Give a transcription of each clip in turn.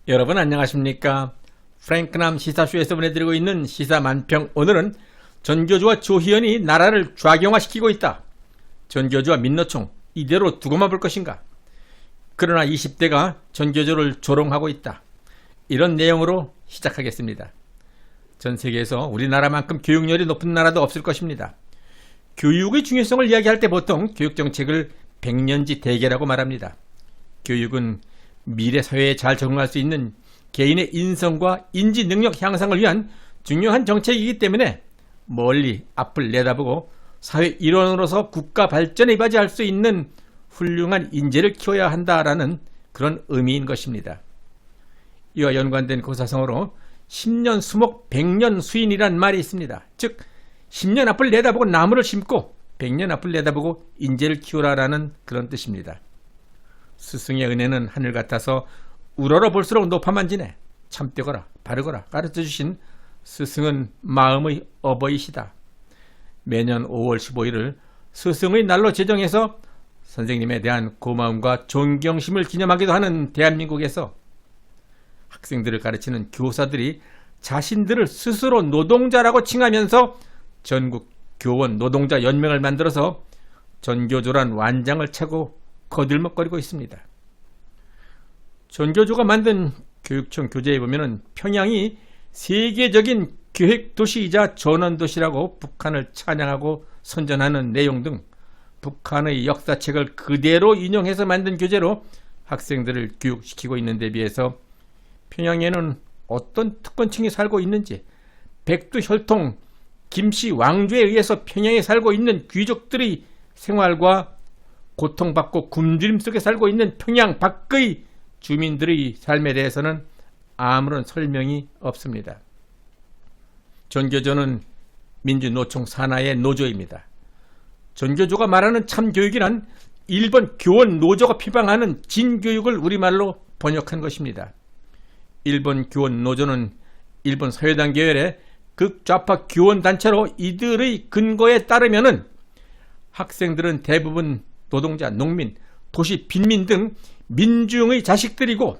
여러분 안녕하십니까? 프랭크남 시사쇼에서 보내드리고 있는 시사만평. 오늘은 전교조와 조희연이 나라를 좌경화시키고 있다. 전교조와 민노총 이대로 두고만 볼 것인가? 그러나 20대가 전교조를 조롱하고 있다. 이런 내용으로 시작하겠습니다. 전 세계에서 우리나라만큼 교육열이 높은 나라도 없을 것입니다. 교육의 중요성을 이야기할 때 보통 교육정책을 백년지 대계라고 말합니다. 교육은 미래 사회에 잘 적응할 수 있는 개인의 인성과 인지 능력 향상을 위한 중요한 정책이기 때문에 멀리 앞을 내다보고 사회 일원으로서 국가 발전에 이바지할 수 있는 훌륭한 인재를 키워야 한다라는 그런 의미인 것입니다. 이와 연관된 고사성어로 10년 수목 100년 수인이란 말이 있습니다. 즉 10년 앞을 내다보고 나무를 심고 100년 앞을 내다보고 인재를 키우라라는 그런 뜻입니다. 스승의 은혜는 하늘 같아서 우러러 볼수록 높아만 지네. 참되거라 바르거라 가르쳐주신 스승은 마음의 어버이시다. 매년 5월 15일을 스승의 날로 제정해서 선생님에 대한 고마움과 존경심을 기념하기도 하는 대한민국에서 학생들을 가르치는 교사들이 자신들을 스스로 노동자라고 칭하면서 전국 교원 노동자 연맹을 만들어서 전교조란 완장을 차고 거들먹거리고 있습니다. 전교조가 만든 교육청 교재에 보면 평양이 세계적인 교획도시이자 전원도시라고 북한을 찬양하고 선전하는 내용 등 북한의 역사책을 그대로 인용해서 만든 교재로 학생들을 교육시키고 있는 데 비해서 평양에는 어떤 특권층이 살고 있는지, 백두혈통 김씨 왕조에 의해서 평양에 살고 있는 귀족들의 생활과 고통받고 굶주림 속에 살고 있는 평양 밖의 주민들의 삶에 대해서는 아무런 설명이 없습니다. 전교조는 민주노총 산하의 노조입니다. 전교조가 말하는 참교육이란 일본 교원 노조가 비방하는 진교육을 우리말로 번역한 것입니다. 일본 교원 노조는 일본 사회당 계열의 극좌파 교원 단체로 이들의 근거에 따르면은 학생들은 대부분 노동자, 농민, 도시 빈민 등 민중의 자식들이고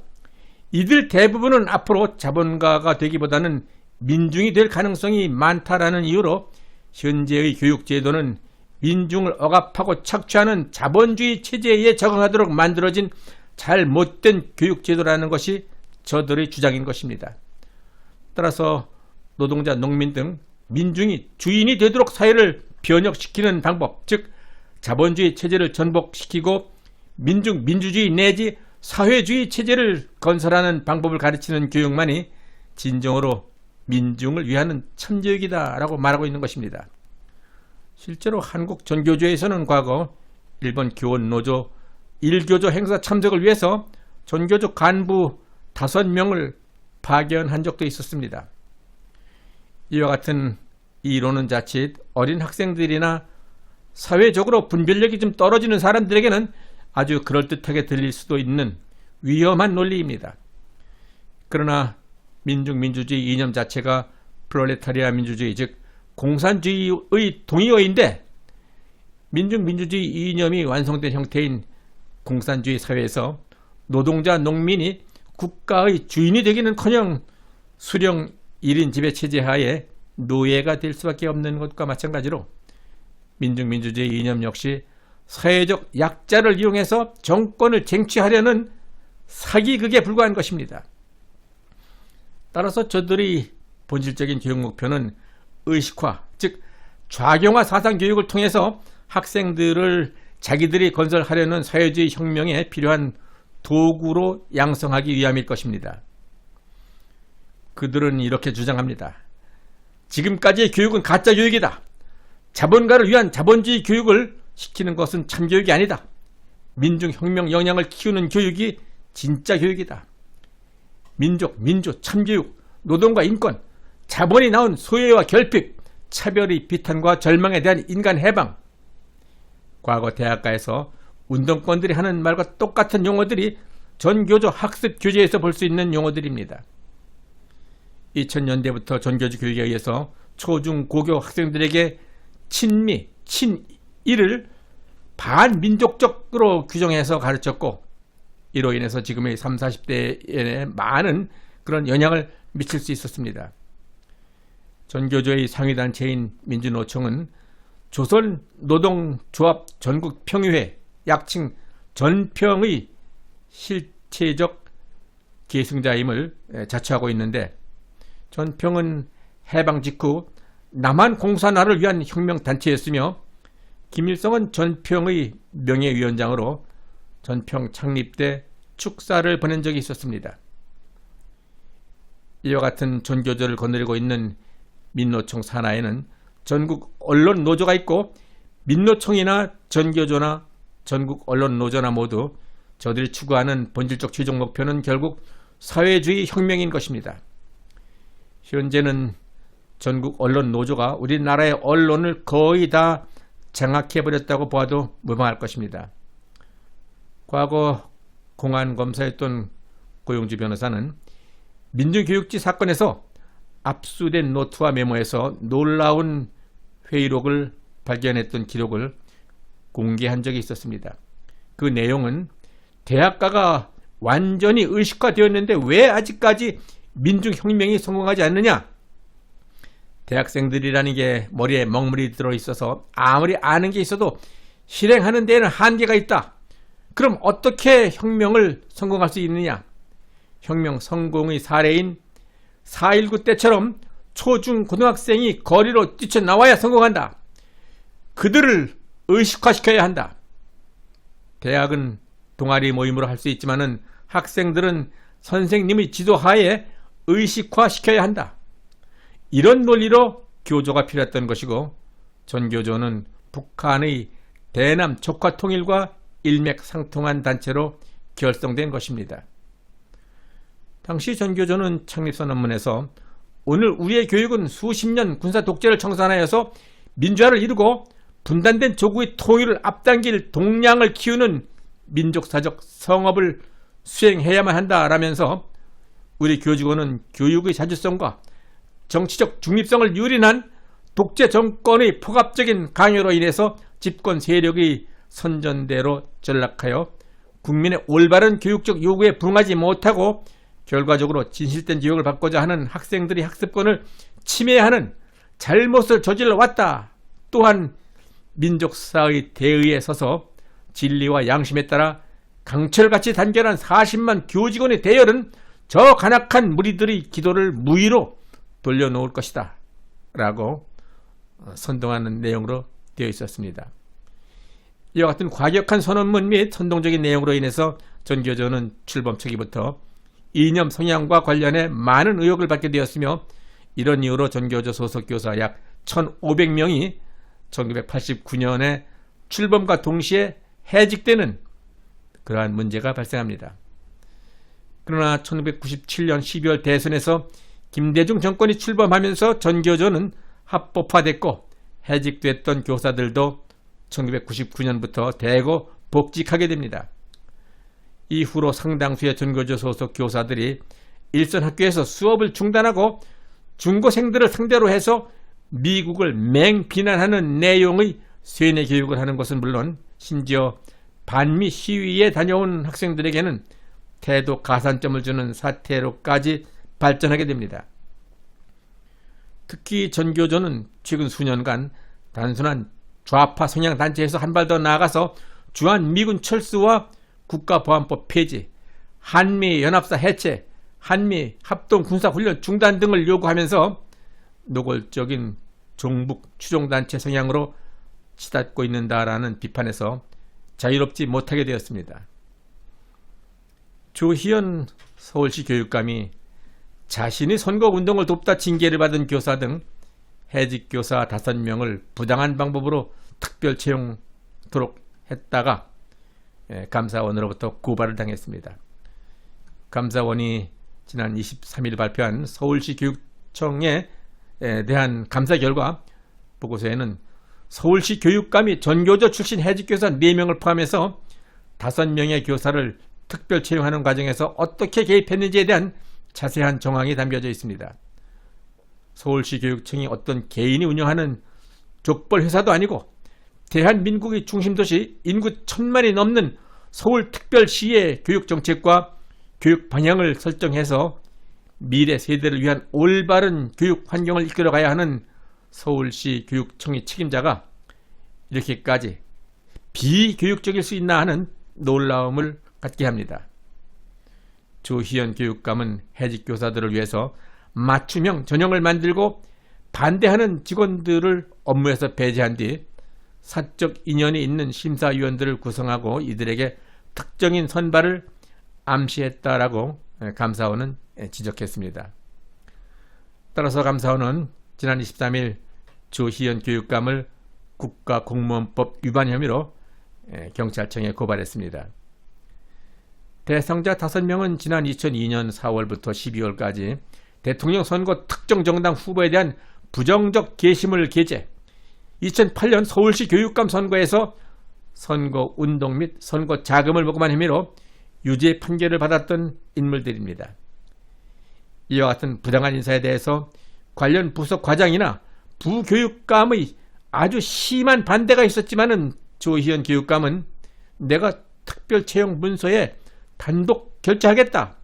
이들 대부분은 앞으로 자본가가 되기보다는 민중이 될 가능성이 많다라는 이유로 현재의 교육제도는 민중을 억압하고 착취하는 자본주의 체제에 적응하도록 만들어진 잘못된 교육제도라는 것이 저들의 주장인 것입니다. 따라서 노동자, 농민 등 민중이 주인이 되도록 사회를 변혁시키는 방법, 즉 자본주의 체제를 전복시키고 민주주의 내지 사회주의 체제를 건설하는 방법을 가르치는 교육만이 진정으로 민중을 위하는 참교육이다라고 말하고 있는 것입니다. 실제로 한국 전교조에서는 과거 일본 교원 노조 1교조 행사 참석을 위해서 전교조 간부 5명을 파견한 적도 있었습니다. 이와 같은 이론은 자칫 어린 학생들이나 사회적으로 분별력이 좀 떨어지는 사람들에게는 아주 그럴듯하게 들릴 수도 있는 위험한 논리입니다. 그러나 민중민주주의 이념 자체가 프롤레타리아 민주주의, 즉 공산주의의 동의어인데 민중민주주의 이념이 완성된 형태인 공산주의 사회에서 노동자, 농민이 국가의 주인이 되기는커녕 수령 1인 지배체제 하에 노예가 될 수밖에 없는 것과 마찬가지로 민중민주주의 이념 역시 사회적 약자를 이용해서 정권을 쟁취하려는 사기극에 불과한 것입니다. 따라서 저들이 본질적인 교육 목표는 의식화, 즉 좌경화 사상 교육을 통해서 학생들을 자기들이 건설하려는 사회주의 혁명에 필요한 도구로 양성하기 위함일 것입니다. 그들은 이렇게 주장합니다. 지금까지의 교육은 가짜 교육이다. 자본가를 위한 자본주의 교육을 시키는 것은 참교육이 아니다. 민중혁명 역량을 키우는 교육이 진짜 교육이다. 민족, 민주, 참교육, 노동과 인권, 자본이 낳은 소외와 결핍, 차별의 비탄과 절망에 대한 인간 해방. 과거 대학가에서 운동권들이 하는 말과 똑같은 용어들이 전교조 학습 교재에서 볼 수 있는 용어들입니다. 2000년대부터 전교조 교육에 의해서 초중 고교 학생들에게 친미, 친일을 반민족적으로 규정해서 가르쳤고 이로 인해서 지금의 30, 40대에 많은 그런 영향을 미칠 수 있었습니다. 전교조의 상위단체인 민주노총은 조선노동조합 전국평의회, 약칭 전평의 실체적 계승자임을 자처하고 있는데, 전평은 해방 직후 남한 공산화를 위한 혁명단체였으며 김일성은 전평의 명예위원장으로 전평 창립 때 축사를 보낸 적이 있었습니다. 이와 같은 전교조를 거느리고 있는 민노총 산하에는 전국 언론 노조가 있고, 민노총이나 전교조나 전국 언론 노조나 모두 저들이 추구하는 본질적 최종 목표는 결국 사회주의 혁명인 것입니다. 현재는 전국 언론 노조가 우리나라의 언론을 거의 다 장악해버렸다고 보아도 무방할 것입니다. 과거 공안검사였던 고용주 변호사는 민주교육지 사건에서 압수된 노트와 메모에서 놀라운 회의록을 발견했던 기록을 공개한 적이 있었습니다. 그 내용은 대학가가 완전히 의식화되었는데 왜 아직까지 민중혁명이 성공하지 않느냐? 대학생들이라는 게 머리에 먹물이 들어있어서 아무리 아는 게 있어도 실행하는 데에는 한계가 있다. 그럼 어떻게 혁명을 성공할 수 있느냐? 혁명 성공의 사례인 4.19 때처럼 초중 고등학생이 거리로 뛰쳐나와야 성공한다. 그들을 의식화시켜야 한다. 대학은 동아리 모임으로 할 수 있지만은 학생들은 선생님의 지도하에 의식화시켜야 한다. 이런 논리로 교조가 필요했던 것이고, 전교조는 북한의 대남 적화 통일과 일맥상통한 단체로 결성된 것입니다. 당시 전교조는 창립선언문에서 오늘 우리의 교육은 수십 년 군사 독재를 청산하여서 민주화를 이루고 분단된 조국의 통일을 앞당길 동량을 키우는 민족사적 성업을 수행해야만 한다라면서 우리 교직원은 교육의 자주성과 정치적 중립성을 유린한 독재 정권의 폭압적인 강요로 인해서 집권 세력의 선전대로 전락하여 국민의 올바른 교육적 요구에 부응하지 못하고 결과적으로 진실된 교육을 받고자 하는 학생들의 학습권을 침해하는 잘못을 저질러 왔다. 또한 민족사의 대의에 서서 진리와 양심에 따라 강철같이 단결한 40만 교직원의 대열은 저 간악한 무리들의 기도를 무의로 돌려놓을 것이다 라고 선동하는 내용으로 되어 있었습니다. 이와 같은 과격한 선언문 및 선동적인 내용으로 인해서 전교조는 출범 초기부터 이념 성향과 관련해 많은 의혹을 받게 되었으며, 이런 이유로 전교조 소속 교사 약 1,500명이 1989년에 출범과 동시에 해직되는 그러한 문제가 발생합니다. 그러나 1997년 12월 대선에서 김대중 정권이 출범하면서 전교조는 합법화됐고, 해직됐던 교사들도 1999년부터 대거 복직하게 됩니다. 이후로 상당수의 전교조 소속 교사들이 일선 학교에서 수업을 중단하고 중고생들을 상대로 해서 미국을 맹비난하는 내용의 세뇌 교육을 하는 것은 물론, 심지어 반미 시위에 다녀온 학생들에게는 태도 가산점을 주는 사태로까지 발전하게 됩니다. 특히 전교조는 최근 수년간 단순한 좌파 성향 단체에서 한 발 더 나아가서 주한미군 철수와 국가보안법 폐지, 한미연합사 해체, 한미 합동군사훈련 중단 등을 요구하면서 노골적인 종북 추종단체 성향으로 치닫고 있는다라는 비판에서 자유롭지 못하게 되었습니다. 조희연 서울시 교육감이 자신이 선거운동을 돕다 징계를 받은 교사 등 해직 교사 5명을 부당한 방법으로 특별 채용토록 했다가 감사원으로부터 고발을 당했습니다. 감사원이 지난 23일 발표한 서울시 교육청에 대한 감사 결과 보고서에는 서울시 교육감이 전교조 출신 해직교사 4명을 포함해서 5명의 교사를 특별 채용하는 과정에서 어떻게 개입했는지에 대한 자세한 정황이 담겨져 있습니다. 서울시 교육청이 어떤 개인이 운영하는 족벌 회사도 아니고 대한민국의 중심도시 인구 1,000만이 넘는 서울특별시의 교육정책과 교육 방향을 설정해서 미래 세대를 위한 올바른 교육 환경을 이끌어가야 하는 서울시 교육청의 책임자가 이렇게까지 비교육적일 수 있나 하는 놀라움을 갖게 합니다. 조희연 교육감은 해직 교사들을 위해서 맞춤형 전형을 만들고 반대하는 직원들을 업무에서 배제한 뒤 사적 인연이 있는 심사위원들을 구성하고 이들에게 특정인 선발을 암시했다라고 감사원은 지적했습니다. 따라서 감사원은 지난 23일 조희연 교육감을 국가공무원법 위반 혐의로 경찰청에 고발했습니다. 대상자 5명은 지난 2002년 4월부터 12월까지 대통령 선거 특정 정당 후보에 대한 부정적 게시물 게재, 2008년 서울시 교육감 선거에서 선거 운동 및 선거 자금을 모금한 혐의로 유죄 판결을 받았던 인물들입니다. 이와 같은 부당한 인사에 대해서 관련 부서 과장이나 부교육감의 아주 심한 반대가 있었지만은 조희연 교육감은 내가 특별 채용 문서에 단독 결재하겠다.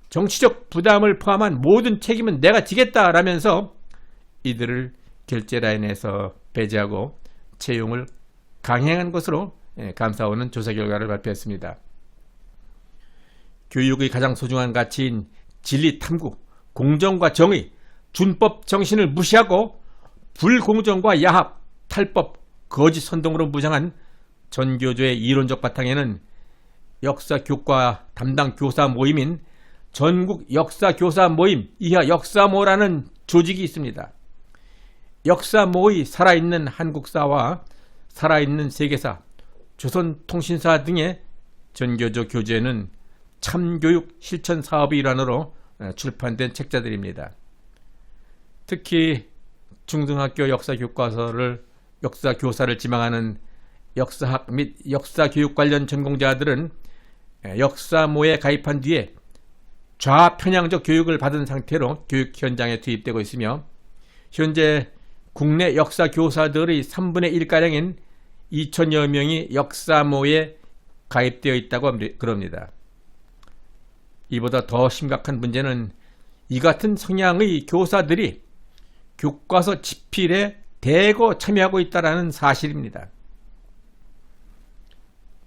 정치적 부담을 포함한 모든 책임은 내가 지겠다 라면서 이들을 결재 라인에서 배제하고 채용을 강행한 것으로 감사원은 조사 결과를 발표했습니다. 교육의 가장 소중한 가치인 진리 탐구, 공정과 정의, 준법 정신을 무시하고 불공정과 야합, 탈법, 거짓 선동으로 무장한 전교조의 이론적 바탕에는 역사교과 담당 교사 모임인 전국 역사교사 모임 이하 역사모라는 조직이 있습니다. 역사모의 살아있는 한국사와 살아있는 세계사, 조선통신사 등의 전교조 교재는 참교육 실천 사업의 일환으로 출판된 책자들입니다. 특히 중등학교 역사교사를 지망하는 역사학 및 역사교육 관련 전공자들은 역사모에 가입한 뒤에 좌편향적 교육을 받은 상태로 교육 현장에 투입되고 있으며 현재 국내 역사교사들의 3분의 1가량인 2천여 명이 역사모에 가입되어 있다고 그럽니다. 이보다 더 심각한 문제는 이 같은 성향의 교사들이 교과서 집필에 대거 참여하고 있다는 사실입니다.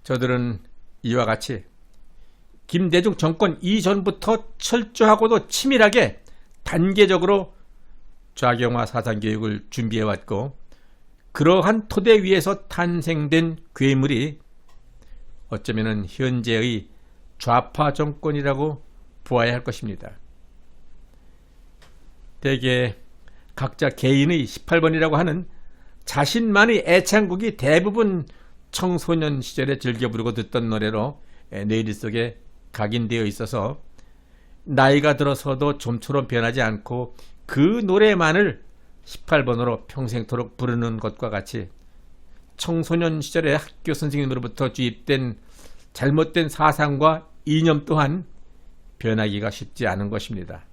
저들은 이와 같이 김대중 정권 이전부터 철저하고도 치밀하게 단계적으로 좌경화 사상교육을 준비해왔고 그러한 토대 위에서 탄생된 괴물이 어쩌면 현재의 좌파 정권이라고 보아야 할 것입니다. 대개 각자 개인의 18번이라고 하는 자신만의 애창곡이 대부분 청소년 시절에 즐겨 부르고 듣던 노래로 뇌리 속에 각인되어 있어서 나이가 들어서도 좀처럼 변하지 않고 그 노래만을 18번으로 평생토록 부르는 것과 같이 청소년 시절에 학교 선생님으로부터 주입된 잘못된 사상과 이념 또한 변하기가 쉽지 않은 것입니다.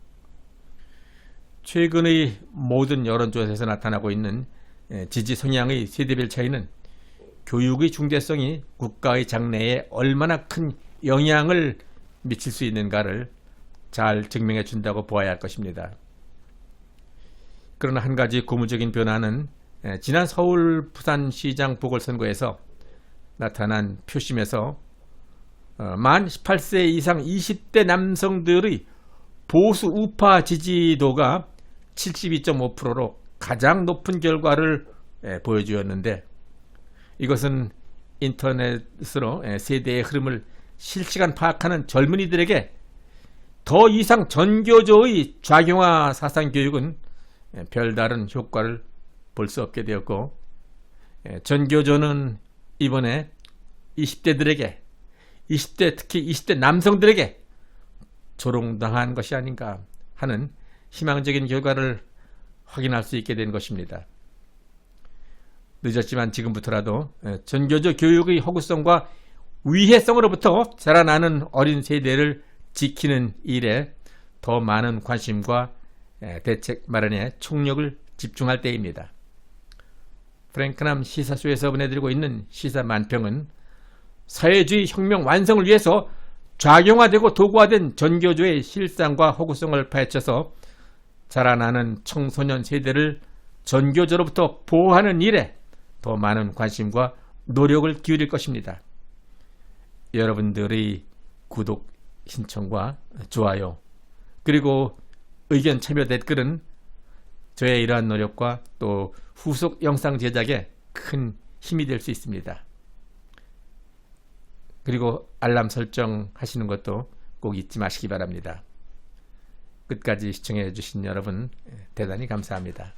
최근의 모든 여론조사에서 나타나고 있는 지지 성향의 세대별 차이는 교육의 중대성이 국가의 장래에 얼마나 큰 영향을 미칠 수 있는가를 잘 증명해 준다고 보아야 할 것입니다. 그러나 한 가지 고무적인 변화는 지난 서울 부산시장 보궐선거에서 나타난 표심에서 만 18세 이상 20대 남성들의 보수 우파 지지도가 72.5%로 가장 높은 결과를 보여주었는데 이것은 인터넷으로 세대의 흐름을 실시간 파악하는 젊은이들에게 더 이상 전교조의 좌경화 사상교육은 별다른 효과를 볼 수 없게 되었고 전교조는 이번에 20대들에게 20대 특히 20대 남성들에게 조롱당한 것이 아닌가 하는 희망적인 결과를 확인할 수 있게 된 것입니다. 늦었지만 지금부터라도 전교조 교육의 허구성과 위해성으로부터 자라나는 어린 세대를 지키는 일에 더 많은 관심과 대책 마련에 총력을 집중할 때입니다. 프랭크남 시사쇼에서 보내드리고 있는 시사 만평은 사회주의 혁명 완성을 위해서 좌경화되고 도구화된 전교조의 실상과 허구성을 파헤쳐서 자라나는 청소년 세대를 전교조로부터 보호하는 일에 더 많은 관심과 노력을 기울일 것입니다. 여러분들의 구독 신청과 좋아요 그리고 의견 참여 댓글은 저의 이러한 노력과 또 후속 영상 제작에 큰 힘이 될 수 있습니다. 그리고 알람 설정 하시는 것도 꼭 잊지 마시기 바랍니다. 끝까지 시청해 주신 여러분 대단히 감사합니다.